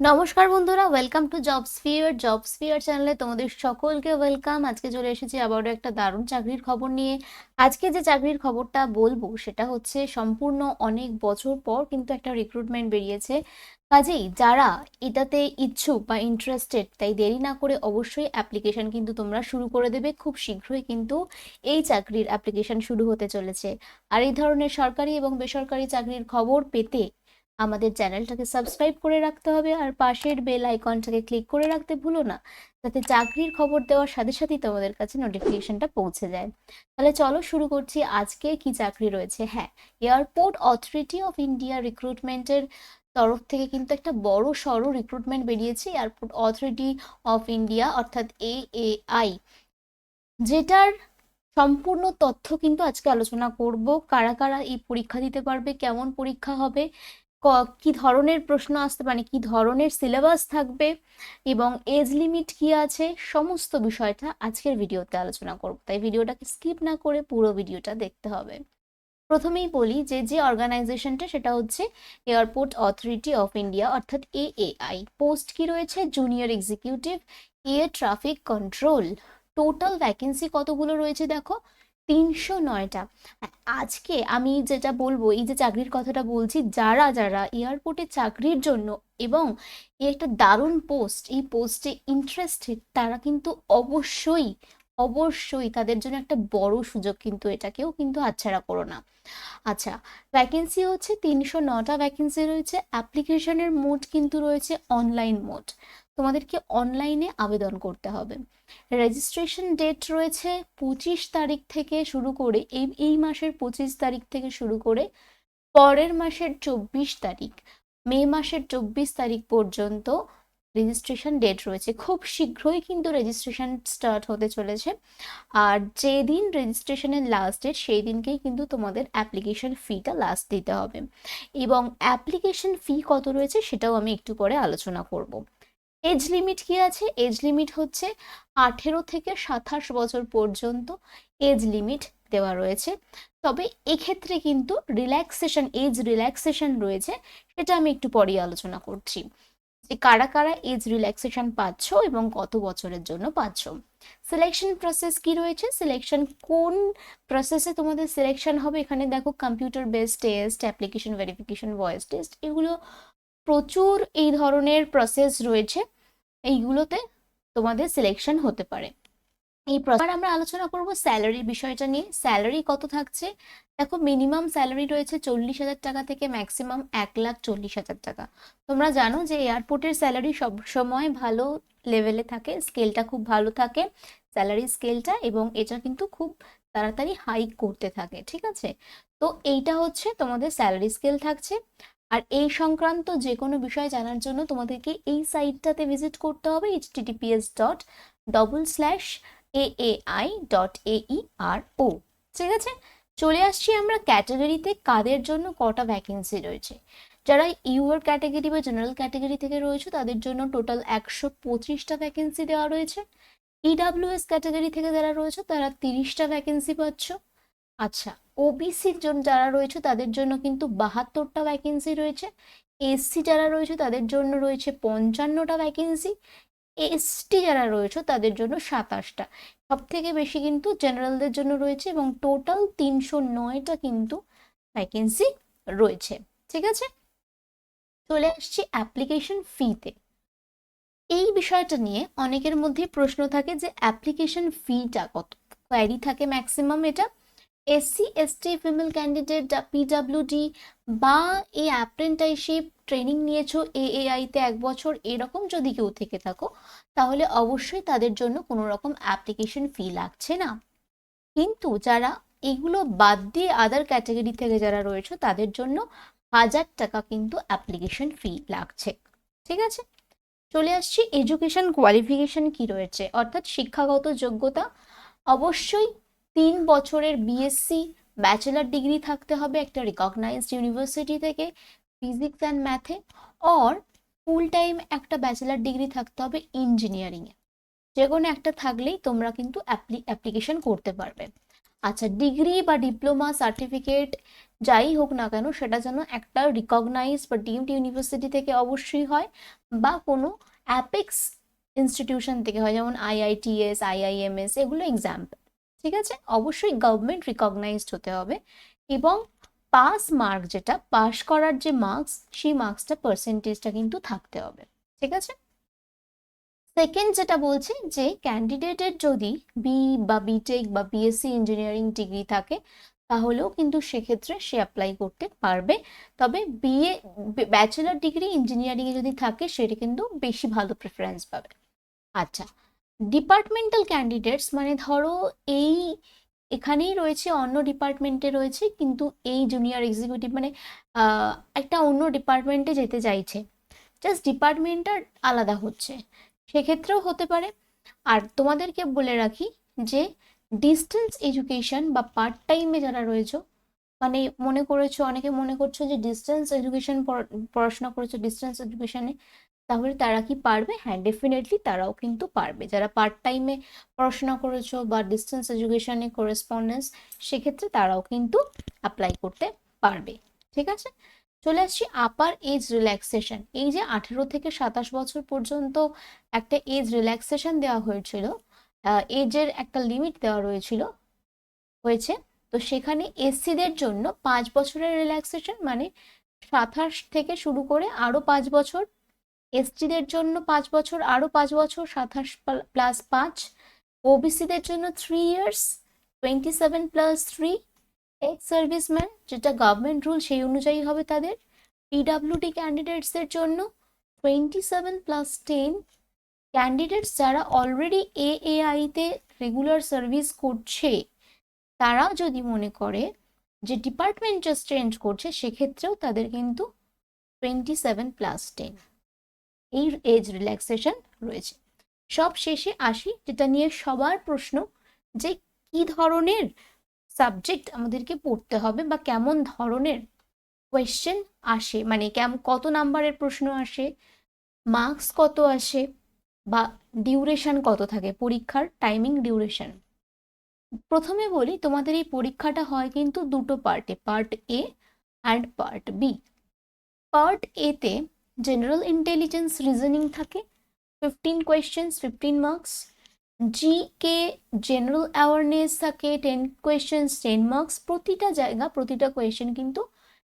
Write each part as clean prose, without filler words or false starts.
নমস্কার বন্ধুরা, welcome to jobs fear চ্যানেলে তোমাদের সকলকে ওয়েলকাম। আজকে চলে এসেছি আবারও একটা দারুণ চাকরির খবর নিয়ে। আজকে যে চাকরির খবরটা বলবো সেটা হচ্ছে সম্পূর্ণ অনেক বছর পর কিন্তু একটা রিক্রুটমেন্ট বেরিয়েছে। কাজেই যারা এটাতে ইচ্ছুক বা ইন্টারেস্টেড, তাই দেরি না করে অবশ্যই অ্যাপ্লিকেশন কিন্তু তোমরা শুরু করে দেবে। খুব শীঘ্রই কিন্তু এই চাকরির অ্যাপ্লিকেশন শুরু হতে চলেছে। আর এই ধরনের সরকারি এবং বেসরকারি চাকরির খবর পেতে আমাদের চ্যানেলটাকে সাবস্ক্রাইব করে রাখতে হবে, আর পাশের বেল আইকনটাকে ক্লিক করে রাখতে ভুলো না, যাতে চাকরির খবর দেওয়ার সাথে সাথেই তোমাদের কাছে নোটিফিকেশনটা পৌঁছে যায়। তাহলে চলো শুরু করছি। আজকে কি চাকরি রয়েছে? হ্যাঁ, এয়ারপোর্ট অথরিটি অফ ইন্ডিয়া রিক্রুটমেন্টের তরফ থেকে কিন্তু একটা বড় সড়ো রিক্রুটমেন্ট বেরিয়েছে। এয়ারপোর্ট অথরিটি অফ ইন্ডিয়া অর্থাৎ AAI, যেটার সম্পূর্ণ তথ্য কিন্তু আজকে আলোচনা করব। কারা কারা এই পরীক্ষা দিতে পারবে, কেমন পরীক্ষা হবে, কি ধরনের প্রশ্ন আসতে পারে, কি ধরনের সিলেবাস থাকবে, এবং এজ লিমিট কি আছে, সমস্ত বিষয়টা আজকের ভিডিওতে আলোচনা করব। তাই ভিডিওটাকে স্কিপ না করে পুরো ভিডিওটা দেখতে হবে। প্রথমেই বলি যে যে অর্গানাইজেশনটা, সেটা হচ্ছে এয়ারপোর্ট অথরিটি অফ ইন্ডিয়া অর্থাৎ AAI। পোস্ট কি রয়েছে? Junior executive air traffic control. Total vacancy কতগুলো রয়েছে দেখো, 309টা। আজকে আমি যেটা বলবো, এই যে চাকরির কথাটা বলছি, যারা যারা এয়ারপোর্টে চাকরির জন্য এবং এই একটা দারুণ পোস্ট, এই পোস্টে ইন্টারেস্টেড, তারা কিন্তু অবশ্যই অবশ্যই তাদের জন্য একটা বড় সুযোগ, কিন্তু এটাকেও কিন্তু হাতছাড়া করো না। আচ্ছা, ভ্যাকেন্সি হচ্ছে 309টা ভ্যাকেন্সি রয়েছে। অ্যাপ্লিকেশনের মোড কিন্তু রয়েছে অনলাইন মোড। তোমাদেরকে অনলাইনে আবেদন করতে হবে। রেজিস্ট্রেশন ডেট রয়েছে 25 তারিখ থেকে শুরু করে, এই মাসের 25 তারিখ থেকে শুরু করে পরের মাসের 24 তারিখ, মে মাসের 24 তারিখ পর্যন্ত রেজিস্ট্রেশন ডেট রয়েছে। খুব শীঘ্রই কিন্তু রেজিস্ট্রেশন স্টার্ট হতে চলেছে। আর যেদিন রেজিস্ট্রেশনের লাস্ট ডেট, সেই দিনকেই কিন্তু তোমাদের অ্যাপ্লিকেশন ফিটা লাস্ট দিতে হবে। এবং অ্যাপ্লিকেশন ফি কত রয়েছে সেটাও আমি একটু পরে আলোচনা করব। এজ লিমিট কি আছে? এজ লিমিট হচ্ছে 18 থেকে 27 বছর পর্যন্ত এজ লিমিট দেওয়া রয়েছে। তবে এক্ষেত্রে কিন্তু এজ রিল্যাক্সেশন রয়েছে, সেটা আমি একটু পরেই আলোচনা করছি, যে কারা কারা এজ রিল্যাক্সেশন পাচ্ছ এবং কত বছরের জন্য পাচ্ছ। সিলেকশন প্রসেস কি রয়েছে? সিলেকশন কোন প্রসেসে তোমাদের সিলেকশন হবে, এখানে দেখো computer based test, application verification, voice test, এগুলো প্রচুর এই ধরনের প্রসেস রয়েছে। এইগুলোতে তোমাদের সিলেকশন হতে পারে। এই প্রসেস আমরা আলোচনা করব স্যালারির বিষয়টা নিয়ে। স্যালারি কত থাকছে দেখো, মিনিমাম স্যালারি রয়েছে 40,000 টাকা থেকে ম্যাক্সিমাম 1,40,000 টাকা। তোমরা জানো যে এয়ারপোর্টের স্যালারি সব সময় ভালো লেভেলে থাকে, স্কেলটা খুব ভালো থাকে স্যালারি স্কেলটা, এবং এটা কিন্তু খুব তাড়াতাড়ি হাইক করতে থাকে, ঠিক আছে? তো এইটা হচ্ছে তোমাদের স্যালারি স্কেল থাকছে। আর এই সংক্রান্ত যে কোনো বিষয় জানার জন্য তোমাদেরকে এই সাইটটাতে ভিজিট করতে হবে, https.aai.aero। ঠিক আছে, চলে আসছি আমরা ক্যাটাগরিতে, কাদের জন্য কটা ভ্যাকেন্সি রয়েছে। যারা ইউআর ক্যাটাগরি বা জেনারেল ক্যাটাগরি থেকে রয়েছে তাদের জন্য টোটাল 125টা ভ্যাকেন্সি দেওয়া রয়েছে। ইডাব্লিউএস ক্যাটাগরি থেকে যারা রয়েছে তারা 30টা ভ্যাকেন্সি পাচ্ছ। আচ্ছা, ওবিসির জন্য যারা রয়েছে তাদের জন্য কিন্তু 72টা ভ্যাকেন্সি রয়েছে। এসসি যারা রয়েছে তাদের জন্য রয়েছে 55টা ভ্যাকেন্সি। এসটি যারা রয়েছে তাদের জন্য 27টা। সব থেকে বেশি কিন্তু জেনারেলদের জন্য রয়েছে, এবং টোটাল 309টা কিন্তু ভ্যাকেন্সি রয়েছে। ঠিক আছে, চলে আসছি অ্যাপ্লিকেশন ফিতে। এই বিষয়টা নিয়ে অনেকের মধ্যে প্রশ্ন থাকে যে অ্যাপ্লিকেশন ফিটা কত, কোয়ারি থাকে ম্যাক্সিমাম এটা। SC ST female candidate, PWD, বা এই অ্যাপ্রেন্টিসশিপ ট্রেনিং নিয়েছো AAI-তে 1 বছর, এরকম যদি কেউ থেকে থাকো, তাহলে অবশ্যই তাদের জন্য কোনো রকম অ্যাপ্লিকেশন ফি লাগছে না। কিন্তু যারা এগুলো বাদ দিয়ে আদার ক্যাটাগরি থেকে যারা রয়েছে তাদের জন্য 1,000 টাকা কিন্তু অ্যাপ্লিকেশন ফি লাগছে। ঠিক আছে, চলে আসছি এডুকেশন কোয়ালিফিকেশন কি রয়েছে, অর্থাৎ শিক্ষাগত যোগ্যতা। অবশ্যই 3 বছরের বিএসসি ব্যাচেলার ডিগ্রি থাকতে হবে একটা রিকগনাইজড ইউনিভার্সিটি থেকে ফিজিক্স অ্যান্ড ম্যাথে, অর ফুল টাইম একটা ব্যাচেলার ডিগ্রি থাকতে হবে ইঞ্জিনিয়ারিংয়ে। যে কোনো একটা থাকলেই তোমরা কিন্তু অ্যাপ্লিকেশন করতে পারবে। আচ্ছা, ডিগ্রি বা ডিপ্লোমা সার্টিফিকেট যাই হোক না কেন সেটা যেন একটা রিকগনাইজ বা ডিমড ইউনিভার্সিটি থেকে অবশ্যই হয়, বা কোনো অ্যাপেক্স ইনস্টিটিউশন থেকে হয়, যেমন আইআইটিএস, আইআইএমএস, এগুলো এক্সাম্পল। ঠিক আছে, অবশ্যই গভর্নমেন্ট রিকগনাইজড হতে হবে। এবং পাস মার্ক, যেটা পাস করার যে মার্কস, সেই মার্কসটা পার্সেন্টেজটা কিন্তু থাকতে হবে। ঠিক আছে। সেকেন্ড যেটা বলছি যে ক্যান্ডিডেটের যদি বা বিটেক বা বিএসসি ইঞ্জিনিয়ারিং ডিগ্রি থাকে, তাহলেও কিন্তু সেক্ষেত্রে সে অ্যাপ্লাই করতে পারবে। তবে ব্যাচেলার ডিগ্রি ইঞ্জিনিয়ারিংয়ে যদি থাকে, সেটা কিন্তু বেশি ভালো প্রেফারেন্স পাবে। আচ্ছা, ডিপার্টমেন্টাল ক্যান্ডিডেটস মানে ধরো এই এখানেই রয়েছে, অন্য ডিপার্টমেন্টে রয়েছে, কিন্তু এই জুনিয়র এক্সিকিউটিভ মানে একটা অন্য ডিপার্টমেন্টে যেতে চাইছে, জাস্ট ডিপার্টমেন্টটা আলাদা হচ্ছে, সেক্ষেত্রেও হতে পারে। আর তোমাদেরকে বলে রাখি যে ডিস্টেন্স এডুকেশন বা পার্ট টাইমে যারা রয়েছে, মানে অনেকে মনে করছো যে ডিস্টেন্স এডুকেশন পড়াশোনা করেছো ডিস্টেন্স এডুকেশনে, তাহলে তারা কি পারবে? হ্যাঁ, ডেফিনেটলি তারাও কিন্তু পারবে। যারা পার্ট টাইমে পড়াশোনা করেছো বা ডিস্টেন্স এডুকেশনে করেসপন্ডেন্স, সেক্ষেত্রে তারাও কিন্তু অ্যাপ্লাই করতে পারবে। ঠিক আছে, চলে আসছি আপার এজ রিল্যাক্সেশন। এই যে 18 থেকে 27 বছর পর্যন্ত একটা এজ রিল্যাক্সেশন দেওয়া হয়েছিল, এজের একটা লিমিট দেওয়া হয়েছে, তো সেখানে এসসিদের জন্য 5 বছরের রিল্যাক্সেশন, মানে 27 থেকে শুরু করে আরো 5 বছর। এসটিদের জন্য 5 বছর, আরো 5 বছর, 27+5। ওবিসিদের জন্য 3 ইয়ার্স, 27+3। এক্স সার্ভিসম্যান, যেটা গভর্নমেন্ট রুল সেই অনুযায়ী হবে তাদের। পিডাব্লিউডি ক্যান্ডিডেটসদের জন্য 27+10। ক্যান্ডিডেটস যারা অলরেডি এএআইতে রেগুলার সার্ভিস করছে, তারা যদি মনে করে যে ডিপার্টমেন্ট জাস্ট চেঞ্জ করছে, সেক্ষেত্রেও তাদের কিন্তু 27+10 এই এজ রিল্যাক্সেশন রয়েছে। সব শেষে আসি যেটা নিয়ে সবার প্রশ্ন, যে কি ধরনের সাবজেক্ট আমাদেরকে পড়তে হবে বা কেমন ধরনের কোয়েশ্চেন আসে, মানে কত নাম্বারের প্রশ্ন আসে, মার্কস কত আসে, বা ডিউরেশন কত থাকে পরীক্ষার, টাইমিং, ডিউরেশন। প্রথমে বলি, তোমাদের এই পরীক্ষাটা হয় কিন্তু দুটো পার্টে, part A and part B. Part এতে জেনারেল ইন্টেলিজেন্স রিজনিং থাকে, 15 questions, 15 marks. GK general awareness থাকে 10 কোয়েশ্চেন্স, 10 মার্কস। প্রতিটা জায়গা, প্রতিটা কোয়েশ্চেন কিন্তু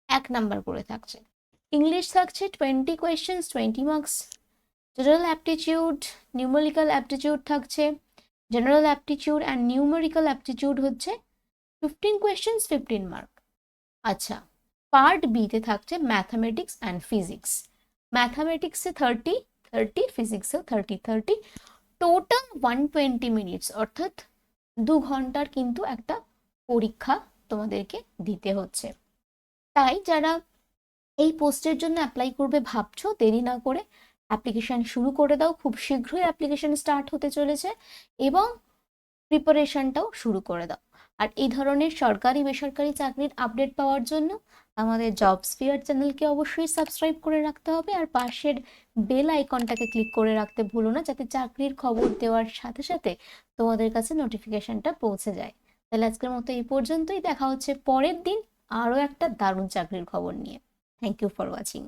1 নাম্বার করে থাকছে। ইংলিশ থাকছে 20 questions, 20 marks. General aptitude, numerical aptitude থাকছে। General aptitude and numerical aptitude হচ্ছে 15 কোয়েশ্চেন্স, 15 মার্ক। আচ্ছা, পার্ট বিতে থাকছে ম্যাথামেটিক্স অ্যান্ড ফিজিক্স। ম্যাথামেটিক্সে 30, ফিজিক্সেও 30, টোটাল 120 মিনিটস, অর্থাৎ 2 ঘন্টার কিন্তু একটা পরীক্ষা তোমাদেরকে দিতে হচ্ছে। তাই যারা এই পোস্টের জন্য অ্যাপ্লাই করবে ভাবছো, দেরি না করে অ্যাপ্লিকেশন শুরু করে দাও। খুব শীঘ্রই অ্যাপ্লিকেশন স্টার্ট হতে চলেছে, এবং প্রিপারেশনটাও শুরু করে দাও। আর এই ধরনের সরকারি বেসরকারি চাকরির আপডেট পাওয়ার জন্য আমাদের জবস ফেয়ার চ্যানেলকে অবশ্যই সাবস্ক্রাইব করে রাখতে হবে, আর পাশের বেল আইকনটাকে ক্লিক করে রাখতে ভুলো না, যাতে চাকরির খবর দেওয়ার সাথে সাথে তোমাদের কাছে নোটিফিকেশনটা পৌঁছে যায়। তাহলে আজকের মতো এই পর্যন্তই, দেখা হচ্ছে পরের দিন আরও একটা দারুণ চাকরির খবর নিয়ে। Thank you for watching.